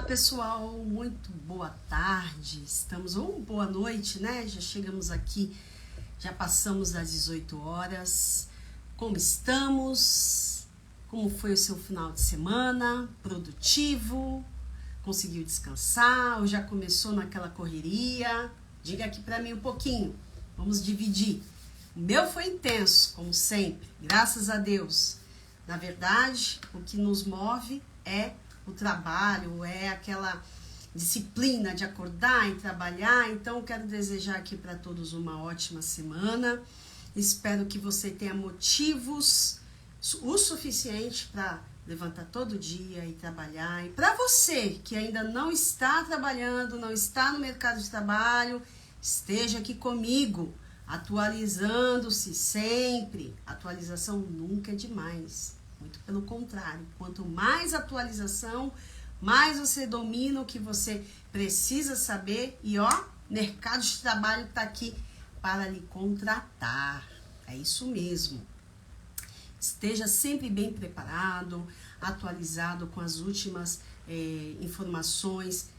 pessoal, muito boa tarde, ou boa noite, né? Já chegamos aqui, já passamos das 18 horas. Como estamos? Como foi o seu final de semana? Produtivo? Conseguiu descansar? Ou já começou naquela correria? Diga aqui pra mim um pouquinho, vamos dividir. O meu foi intenso, como sempre, graças a Deus. Na verdade, o que nos move é o trabalho, é aquela disciplina de acordar e trabalhar. Então, quero desejar aqui para todos uma ótima semana. Espero que você tenha motivos o suficiente para levantar todo dia e trabalhar. E para você que ainda não está trabalhando, não está no mercado de trabalho, esteja aqui comigo, atualizando-se sempre. Atualização nunca é demais. Muito pelo contrário, quanto mais atualização, mais você domina o que você precisa saber. E ó, mercado de trabalho está aqui para lhe contratar. É isso mesmo. Esteja sempre bem preparado, atualizado com as últimas informações,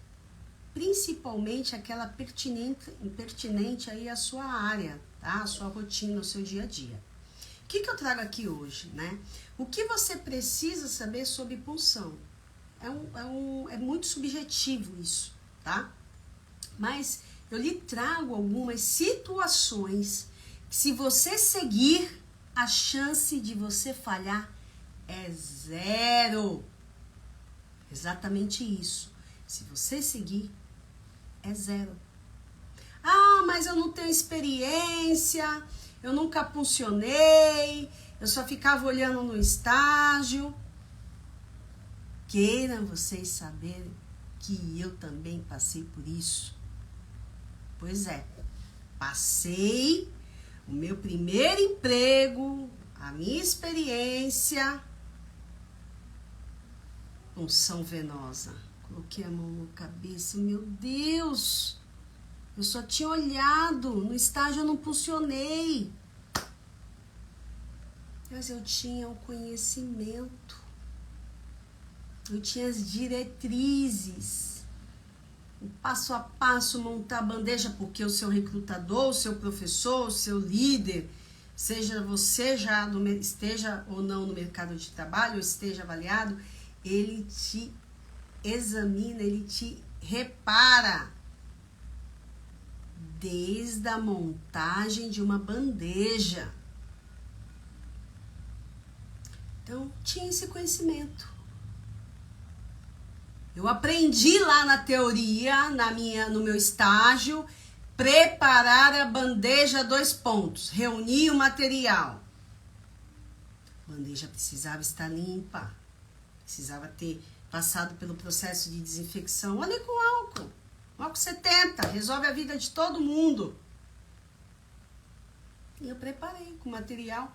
principalmente aquela pertinente aí à sua área, tá? A sua rotina, o seu dia a dia. O que eu trago aqui hoje, né? O que você precisa saber sobre punção? É muito subjetivo isso, tá? Mas eu lhe trago algumas situações que, se você seguir, a chance de você falhar é zero. Exatamente isso. Se você seguir, é zero. Ah, mas eu não tenho experiência, eu nunca puncionei, eu só ficava olhando no estágio. Queiram vocês saberem que eu também passei por isso. Pois é, passei o meu primeiro emprego, a minha experiência, punção venosa. Coloquei a mão na cabeça, meu Deus, eu só tinha olhado, no estágio eu não puncionei. Mas eu tinha o conhecimento, eu tinha as diretrizes, o passo a passo, montar a bandeja, porque o seu recrutador, o seu professor, o seu líder, seja você já esteja ou não no mercado de trabalho, ou esteja avaliado, ele te examina, ele te repara, desde a montagem de uma bandeja. Então, tinha esse conhecimento. Eu aprendi lá na teoria, no meu estágio, preparar a bandeja 2 pontos, reunir o material. A bandeja precisava estar limpa, precisava ter passado pelo processo de desinfecção. Olha, com álcool. Álcool 70, resolve a vida de todo mundo. E eu preparei com material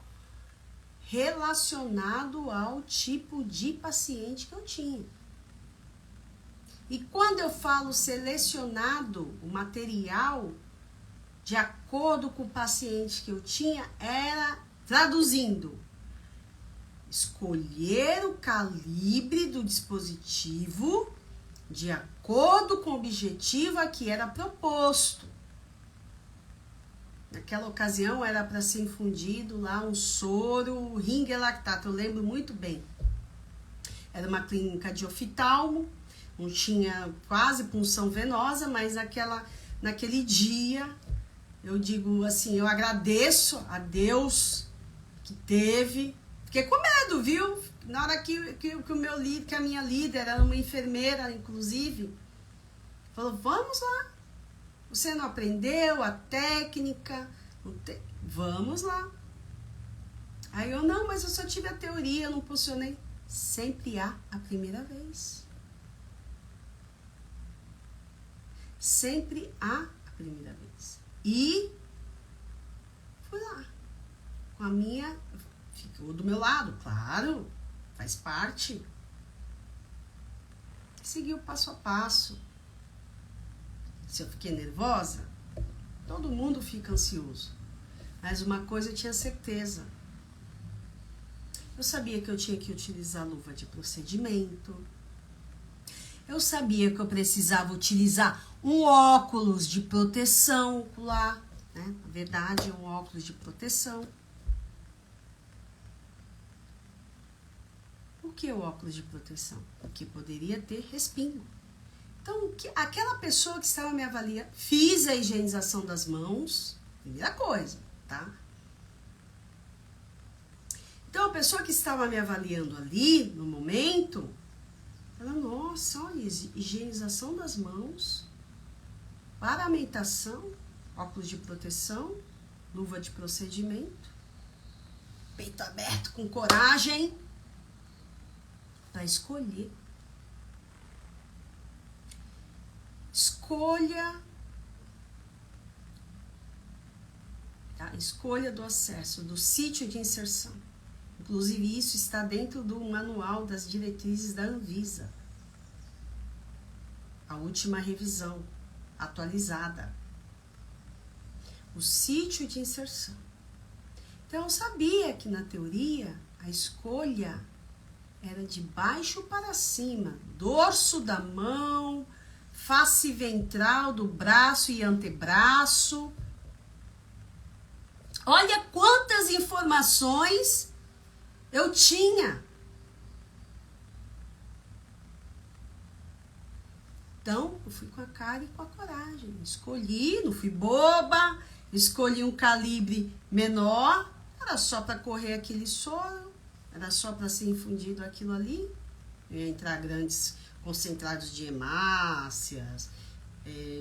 relacionado ao tipo de paciente que eu tinha. E quando eu falo selecionado o material de acordo com o paciente que eu tinha, era, traduzindo, escolher o calibre do dispositivo de acordo com o objetivo a que era proposto. Naquela ocasião era para ser infundido lá um soro ringelactato, eu lembro muito bem. Era uma clínica de oftalmo, não tinha quase punção venosa, mas naquele dia, eu digo assim, eu agradeço a Deus que teve. Fiquei com medo, viu? Na hora que a minha líder, era uma enfermeira, inclusive, falou, vamos lá. Você não aprendeu a técnica? Vamos lá. Aí eu, não, mas eu só tive a teoria, eu não funcionei. Sempre há a primeira vez. Sempre há a primeira vez. E fui lá. Com a minha... Ficou do meu lado, claro. Faz parte. Segui o passo a passo. Se eu fiquei nervosa, todo mundo fica ansioso. Mas uma coisa eu tinha certeza. Eu sabia que eu tinha que utilizar luva de procedimento. Eu sabia que eu precisava utilizar um óculos de proteção ocular, né? Na verdade, um óculos de proteção. Por que o óculos de proteção? Porque poderia ter respingo. Então, aquela pessoa que estava me avaliando, fiz a higienização das mãos, primeira coisa, tá? Então, a pessoa que estava me avaliando ali, no momento, ela, nossa, olha, higienização das mãos, paramentação, óculos de proteção, luva de procedimento, peito aberto, com coragem, para escolher. Escolha do acesso, do sítio de inserção. Inclusive, isso está dentro do manual das diretrizes da Anvisa. A última revisão, atualizada. O sítio de inserção. Então, eu sabia que, na teoria, a escolha era de baixo para cima. Dorso da mão, face ventral do braço e antebraço. Olha quantas informações eu tinha. Então, eu fui com a cara e com a coragem. Escolhi, não fui boba, escolhi um calibre menor, era só para correr aquele soro, era só para ser infundido aquilo ali. Eu ia entrar grandes concentrados de hemácias,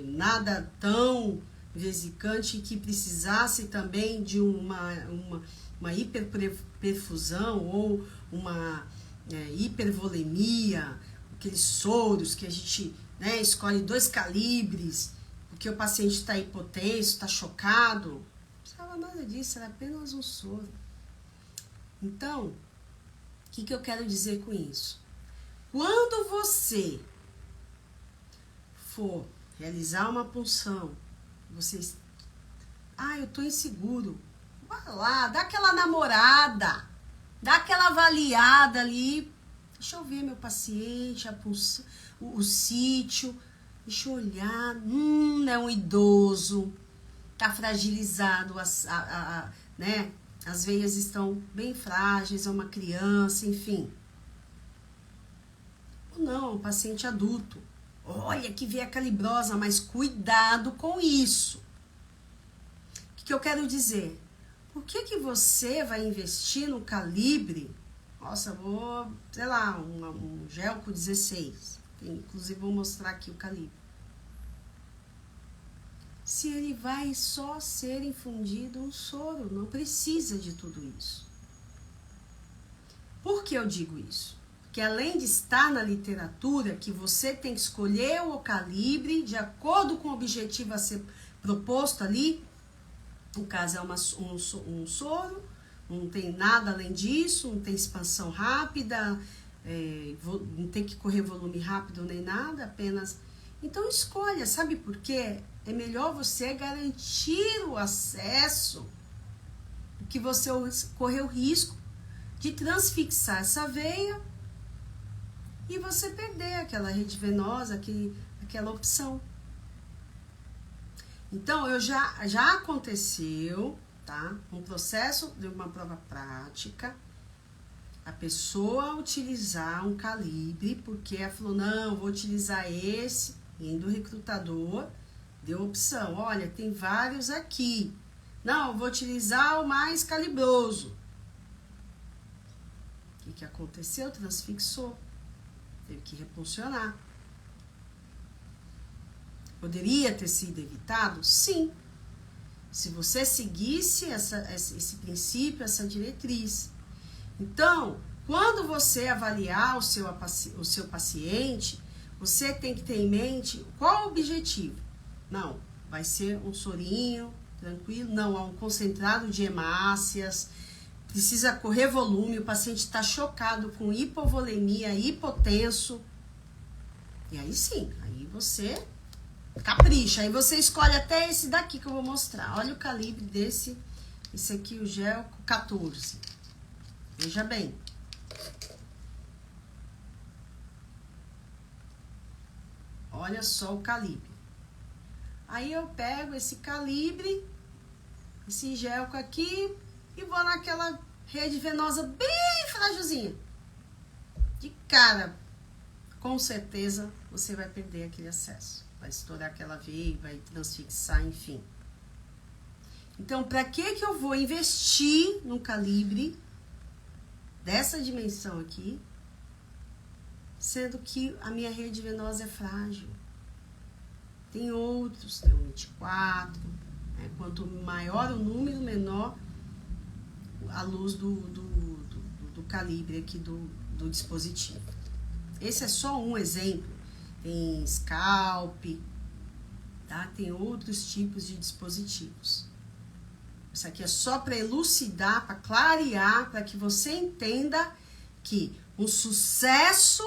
nada tão vesicante que precisasse também de uma hiperperfusão ou uma hipervolemia, aqueles soros que a gente, né, escolhe 2 calibres, porque o paciente está hipotenso, está chocado. Não precisava nada disso, era apenas um soro. Então, o que eu quero dizer com isso? Quando você for realizar uma punção, vocês, eu tô inseguro, vai lá, dá aquela namorada, dá aquela avaliada ali, deixa eu ver meu paciente, a punção, o sítio, deixa eu olhar, é um idoso, tá fragilizado, né, as veias estão bem frágeis, é uma criança, enfim. Ou não, é um paciente adulto. Olha que veia calibrosa, mas cuidado com isso. O que eu quero dizer? Por que você vai investir no calibre? Nossa, vou, sei lá, um Gelco 16. Inclusive, vou mostrar aqui o calibre. Se ele vai só ser infundido um soro, não precisa de tudo isso. Por que eu digo isso? Que além de estar na literatura, que você tem que escolher o calibre de acordo com o objetivo a ser proposto ali, no caso é um soro, não tem nada além disso, não tem expansão rápida, não tem que correr volume rápido nem nada, apenas... Então escolha, sabe por quê? É melhor você garantir o acesso do que você correr o risco de transfixar essa veia e você perder aquela rede venosa, aquela opção. Então, já aconteceu, tá? Um processo de uma prova prática, a pessoa utilizar um calibre, porque ela falou, não, vou utilizar esse, indo o recrutador, deu opção, olha, tem vários aqui. Não, vou utilizar o mais calibroso. O que aconteceu? Transfixou. Teve que repuncionar. Poderia ter sido evitado? Sim. Se você seguisse esse princípio, essa diretriz. Então, quando você avaliar o seu paciente, você tem que ter em mente qual o objetivo. Não, vai ser um sorinho, tranquilo. Não, é um concentrado de hemácias. Precisa correr volume, o paciente está chocado com hipovolemia, hipotenso. E aí sim, aí você capricha. Aí você escolhe até esse daqui que eu vou mostrar. Olha o calibre desse. Esse aqui, o Gelco 14. Veja bem. Olha só o calibre. Aí eu pego esse calibre, esse gelco aqui, e vou naquela rede venosa bem frágilzinha. De cara, com certeza você vai perder aquele acesso. Vai estourar aquela veia, vai transfixar, enfim. Então, para que eu vou investir num calibre dessa dimensão aqui, sendo que a minha rede venosa é frágil? Tem outros, tem um 24, né? Quanto maior o número, menor a luz do calibre aqui do dispositivo. Esse é só um exemplo. Tem scalp, tá? Tem outros tipos de dispositivos. Isso aqui é só para elucidar, para clarear, para que você entenda que um sucesso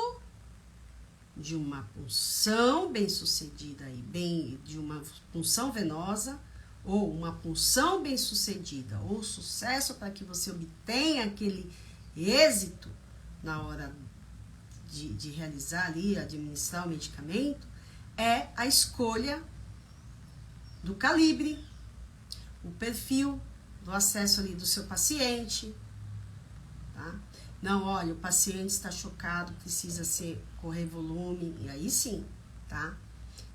de uma punção bem-sucedida e de uma punção venosa, ou uma punção bem-sucedida, ou sucesso para que você obtenha aquele êxito na hora de realizar ali, administrar o medicamento, é a escolha do calibre, o perfil do acesso ali do seu paciente, tá? Não, olha, o paciente está chocado, precisa correr volume, e aí sim, tá?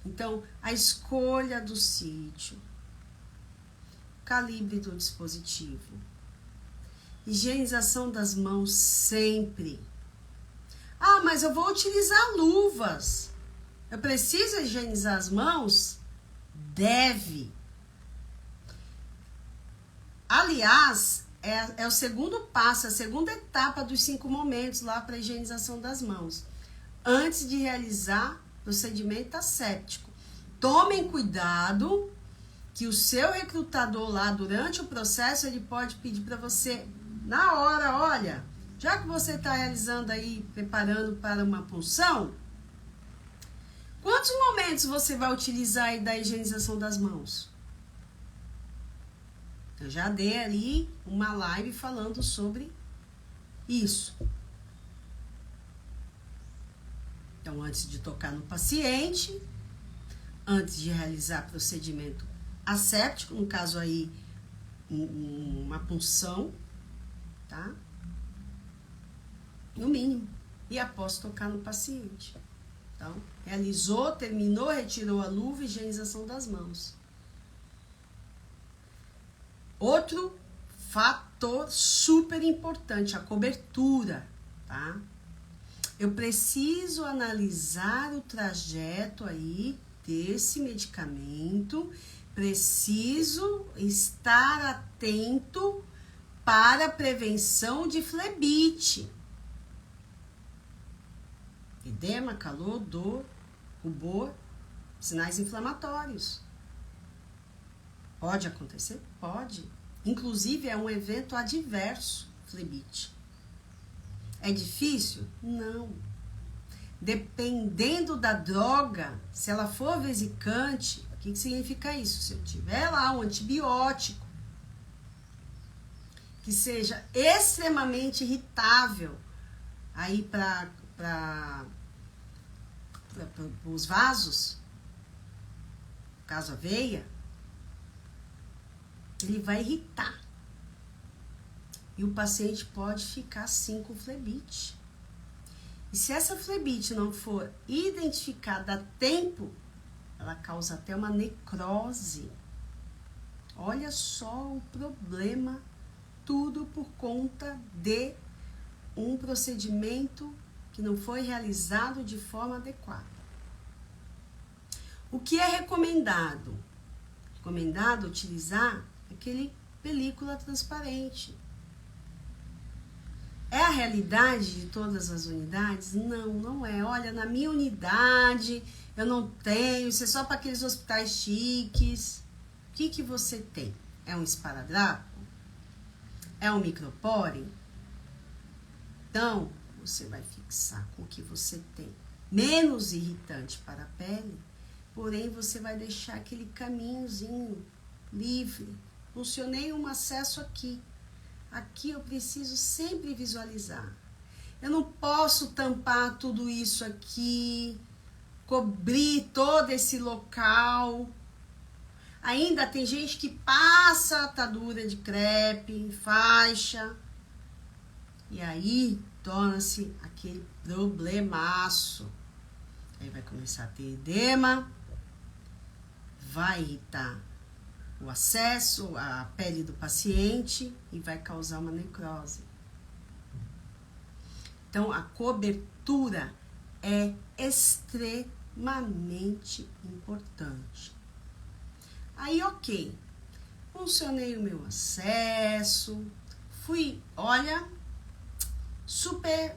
Então, a escolha do sítio, calibre do dispositivo, higienização das mãos sempre. Ah, mas eu vou utilizar luvas. Eu preciso higienizar as mãos? Deve. Aliás, é o segundo passo, a segunda etapa dos 5 momentos lá para a higienização das mãos. Antes de realizar procedimento asséptico. Tomem cuidado que o seu recrutador lá, durante o processo, ele pode pedir para você, na hora, olha, já que você está realizando aí, preparando para uma punção, quantos momentos você vai utilizar aí da higienização das mãos? Eu já dei ali uma live falando sobre isso. Então, antes de tocar no paciente, antes de realizar procedimento asséptico, no caso aí, uma punção, tá? No mínimo. E após tocar no paciente. Então, realizou, terminou, retirou a luva, higienização das mãos. Outro fator super importante, a cobertura, tá? Eu preciso analisar o trajeto aí desse medicamento, preciso estar atento para a prevenção de flebite. Edema, calor, dor, rubor, sinais inflamatórios. Pode acontecer? Pode. Inclusive, é um evento adverso, flebite. É difícil? Não. Dependendo da droga, se ela for vesicante, o que significa isso? Se eu tiver lá um antibiótico que seja extremamente irritável aí para os vasos, no caso a veia, ele vai irritar. E o paciente pode ficar assim com flebite. E se essa flebite não for identificada a tempo, ela causa até uma necrose. Olha só o problema, tudo por conta de um procedimento que não foi realizado de forma adequada. O que é recomendado? Recomendado utilizar aquele película transparente. É a realidade de todas as unidades? Não, não é. Olha, na minha unidade eu não tenho, isso é só para aqueles hospitais chiques. O que você tem? É um esparadrapo? É um micropore? Então, você vai fixar com o que você tem. Menos irritante para a pele, porém você vai deixar aquele caminhozinho livre. Funcionei um acesso aqui. Aqui eu preciso sempre visualizar. Eu não posso tampar tudo isso aqui cobrir todo esse local. Ainda tem gente que passa atadura de crepe, faixa, e aí torna-se aquele problemaço. Aí vai começar a ter edema, vai irritar o acesso à pele do paciente e vai causar uma necrose. Então, a cobertura é extremamente importante. Aí, ok, funcionei o meu acesso, fui, olha, super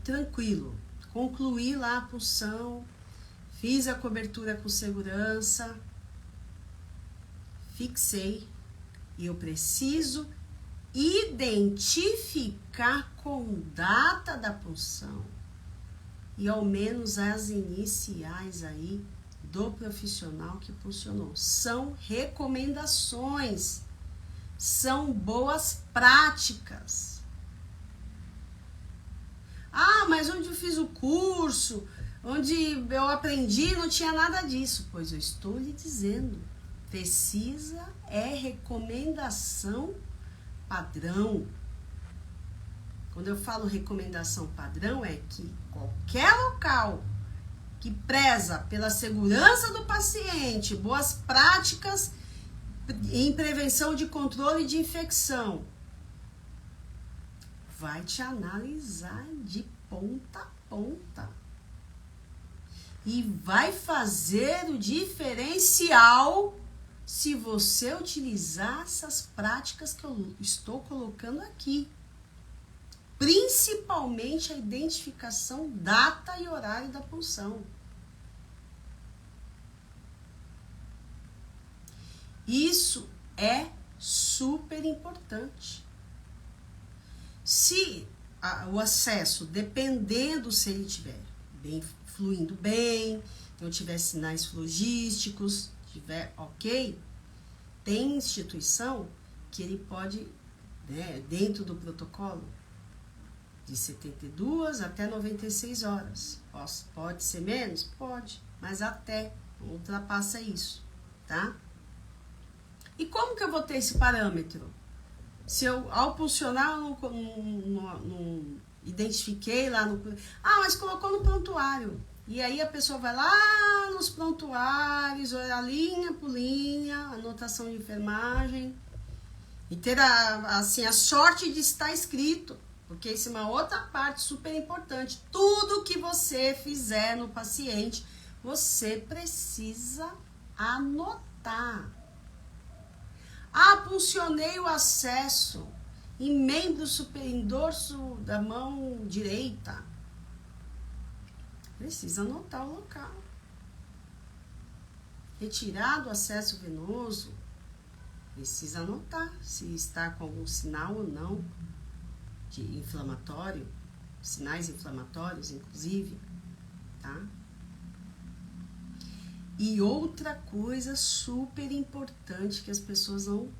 tranquilo. Concluí lá a punção, fiz a cobertura com segurança, fixei e eu preciso identificar com data da punção e ao menos as iniciais aí do profissional que funcionou. São recomendações, são boas práticas. Ah, mas onde eu fiz o curso, onde eu aprendi, não tinha nada disso. Pois eu estou lhe dizendo, precisa é recomendação padrão. Quando eu falo recomendação padrão, é que qualquer local que preza pela segurança do paciente, boas práticas em prevenção de controle de infecção, vai te analisar de ponta a ponta e vai fazer o diferencial se você utilizar essas práticas que eu estou colocando aqui. Principalmente a identificação, data e horário da punção. Isso é super importante. Se o acesso, dependendo se ele estiver fluindo bem, não tiver sinais flogísticos, tiver ok, tem instituição que ele pode, né, dentro do protocolo, de 72 até 96 horas. Pode ser menos? Pode, mas até, não ultrapassa isso, tá? E como que eu vou ter esse parâmetro? Se eu, ao puncionar, não identifiquei lá no... Ah, mas colocou no prontuário. E aí a pessoa vai lá nos prontuários, olha linha por linha, anotação de enfermagem, e ter a sorte de estar escrito. Porque isso é uma outra parte super importante. Tudo que você fizer no paciente, você precisa anotar. Ah, puncionei o acesso em membro superior, em dorso da mão direita. Precisa anotar o local. Retirado o acesso venoso, precisa anotar se está com algum sinal ou não de inflamatório, sinais inflamatórios, inclusive, tá? E outra coisa super importante que as pessoas não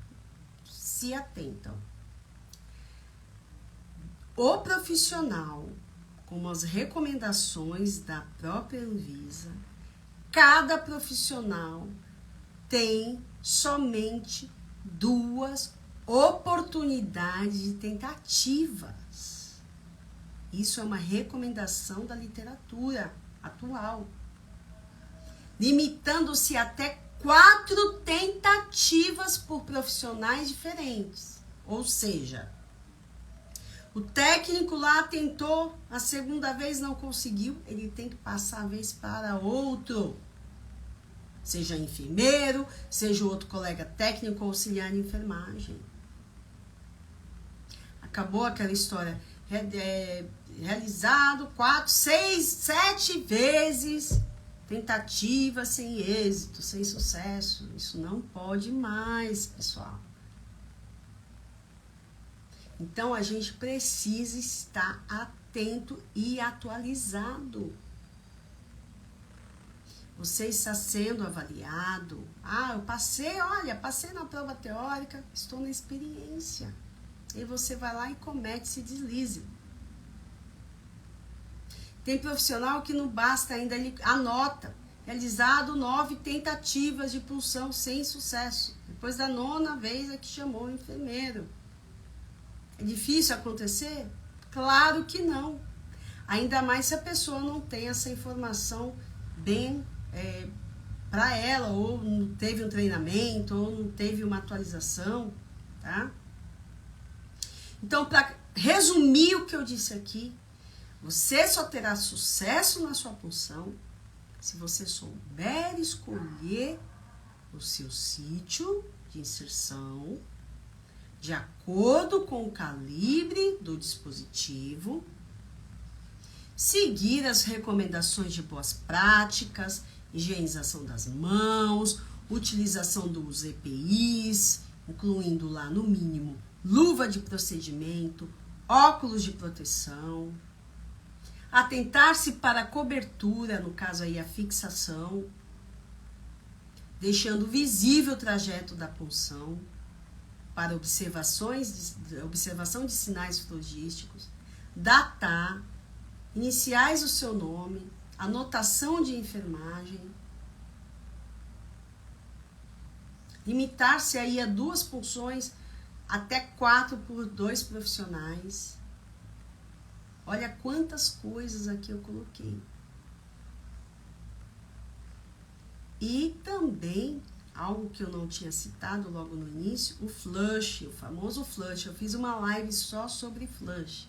se atentam. O profissional, como as recomendações da própria Anvisa, cada profissional tem somente 2 oportunidades de tentativas. Isso é uma recomendação da literatura atual. Limitando-se até 4 tentativas por profissionais diferentes. Ou seja, o técnico lá tentou, a segunda vez não conseguiu, ele tem que passar a vez para outro. Seja enfermeiro, seja outro colega técnico ou auxiliar de enfermagem. Acabou aquela história, realizado 4, 6, 7 vezes, tentativa sem êxito, sem sucesso. Isso não pode mais, pessoal. Então, a gente precisa estar atento e atualizado. Você está sendo avaliado. Ah, eu passei na prova teórica, estou na experiência. E você vai lá e comete esse deslize. Tem profissional que não basta ainda, ele anota. Realizado 9 tentativas de punção sem sucesso. Depois da 9ª vez é que chamou o enfermeiro. É difícil acontecer? Claro que não. Ainda mais se a pessoa não tem essa informação bem para ela, ou não teve um treinamento, ou não teve uma atualização, tá? Então, para resumir o que eu disse aqui, você só terá sucesso na sua punção se você souber escolher o seu sítio de inserção de acordo com o calibre do dispositivo, seguir as recomendações de boas práticas, higienização das mãos, utilização dos EPIs, incluindo lá no mínimo luva de procedimento, óculos de proteção, atentar-se para a cobertura, no caso aí a fixação, deixando visível o trajeto da punção, para observação de sinais flogísticos, datar, iniciais do seu nome, anotação de enfermagem, limitar-se aí a 2 punções, até 4 por 2 profissionais. Olha quantas coisas aqui eu coloquei. E também, algo que eu não tinha citado logo no início, o flush, o famoso flush. Eu fiz uma live só sobre flush.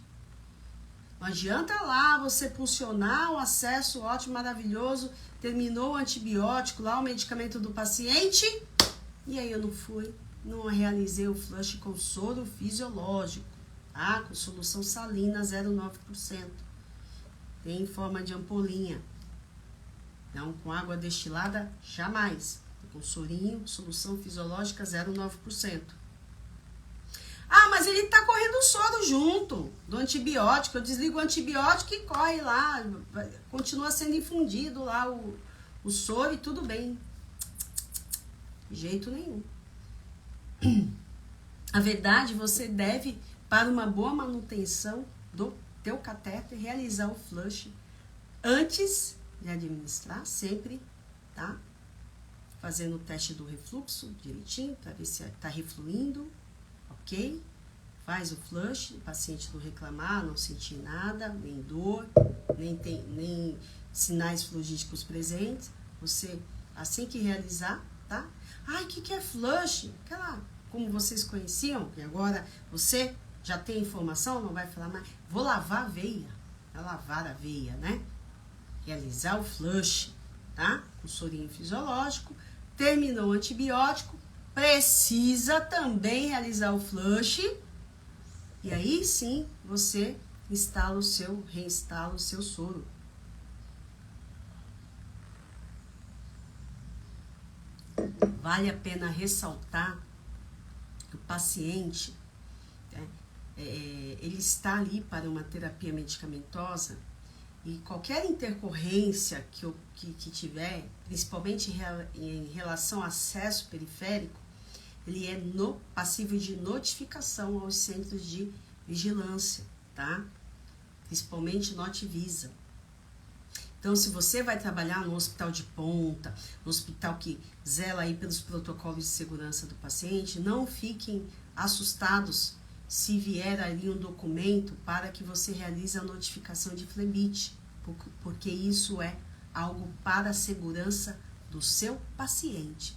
Não adianta lá você funcionar o acesso ótimo, maravilhoso, terminou o antibiótico, lá o medicamento do paciente, e aí eu não realizei o flush com soro fisiológico, tá? Com solução salina 0,9%. Tem em forma de ampolinha. Não, com água destilada, jamais. Com sorinho, solução fisiológica 0,9%. Ah, mas ele tá correndo o soro junto do antibiótico. Eu desligo o antibiótico e corre lá. Continua sendo infundido lá o soro e tudo bem. De jeito nenhum. A verdade, você deve, para uma boa manutenção do teu catéter, realizar o flush antes de administrar, sempre, tá? Fazendo o teste do refluxo direitinho, para ver se está refluindo, ok? Faz o flush, o paciente não reclamar, não sentir nada, nem dor, nem sinais flogísticos presentes. Você, assim que realizar, tá? Ai, o que é flush? Aquela, como vocês conheciam, e agora você já tem informação, não vai falar mais. Vou lavar a veia, vai lavar a veia, né? Realizar o flush, tá? O sorinho fisiológico. Terminou o antibiótico, precisa também realizar o flush. E aí sim, você reinstala o seu soro. Vale a pena ressaltar que o paciente, ele está ali para uma terapia medicamentosa e qualquer intercorrência que tiver, principalmente em relação ao acesso periférico, ele é passível de notificação aos centros de vigilância, tá? Principalmente Notivisa. Então, se você vai trabalhar no hospital de ponta, no hospital que zela aí pelos protocolos de segurança do paciente, não fiquem assustados se vier ali um documento para que você realize a notificação de flebite, porque isso é algo para a segurança do seu paciente.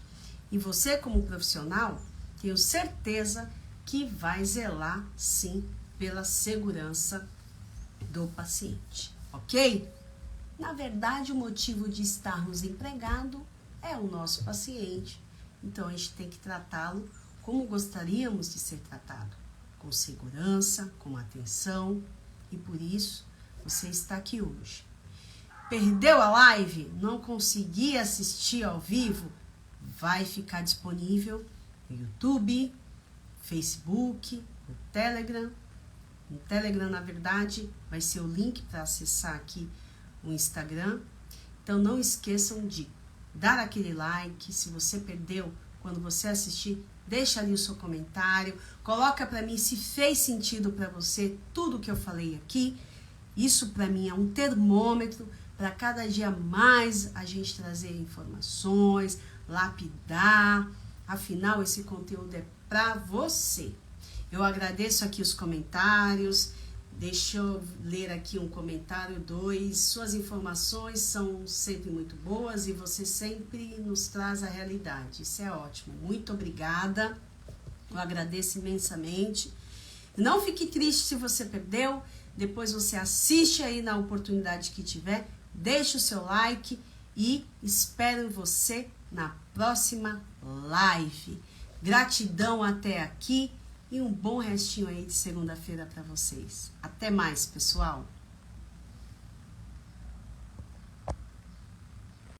E você, como profissional, tenho certeza que vai zelar, sim, pela segurança do paciente, ok? Na verdade, o motivo de estarmos empregados é o nosso paciente. Então, a gente tem que tratá-lo como gostaríamos de ser tratado, com segurança, com atenção, e por isso você está aqui hoje. Perdeu a live? Não conseguiu assistir ao vivo? Vai ficar disponível no YouTube, Facebook, no Telegram. No Telegram, na verdade, vai ser o link para acessar aqui o Instagram. Então, não esqueçam de dar aquele like. Se você perdeu, quando você assistir, deixa ali o seu comentário. Coloca para mim se fez sentido para você tudo que eu falei aqui. Isso para mim é um termômetro para cada dia mais a gente trazer informações, lapidar. Afinal, esse conteúdo é para você. Eu agradeço aqui os comentários. Deixa eu ler aqui um comentário, 2. Suas informações são sempre muito boas e você sempre nos traz a realidade. Isso é ótimo. Muito obrigada. Eu agradeço imensamente. Não fique triste se você perdeu. Depois você assiste aí na oportunidade que tiver. Deixa o seu like e espero você na próxima live. Gratidão até aqui. E um bom restinho aí de segunda-feira para vocês. Até mais, pessoal!